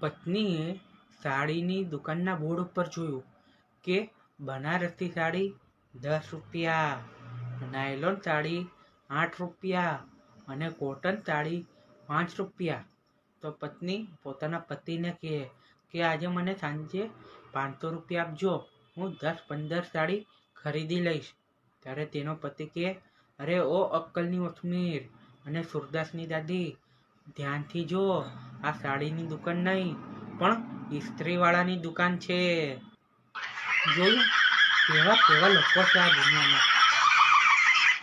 પત્નીએ સાડીની દુકાનના બોર્ડ ઉપર જોયું કે બનારસી સાડી 10 રૂપિયા, નાયલોન સાડી 8 રૂપિયા અને કોટન સાડી 5 રૂપિયા. તો પત્ની પોતાના પતિને કહે કે આજે મને સાંજે 500 રૂપિયા આપજો, હું 10-15 સાડી ખરીદી લઈશ. ત્યારે તેનો પતિ કહે, અરે ઓ અક્કલની ઓથમીર અને સુરદાસની દાદી, ધ્યાનથી જો, આ સાડીની દુકાન નહીં પણ ઇસ્ત્રીવાળાની દુકાન છે. જોયું કેવા કેવા લોકો છે આ દુનિયામાં.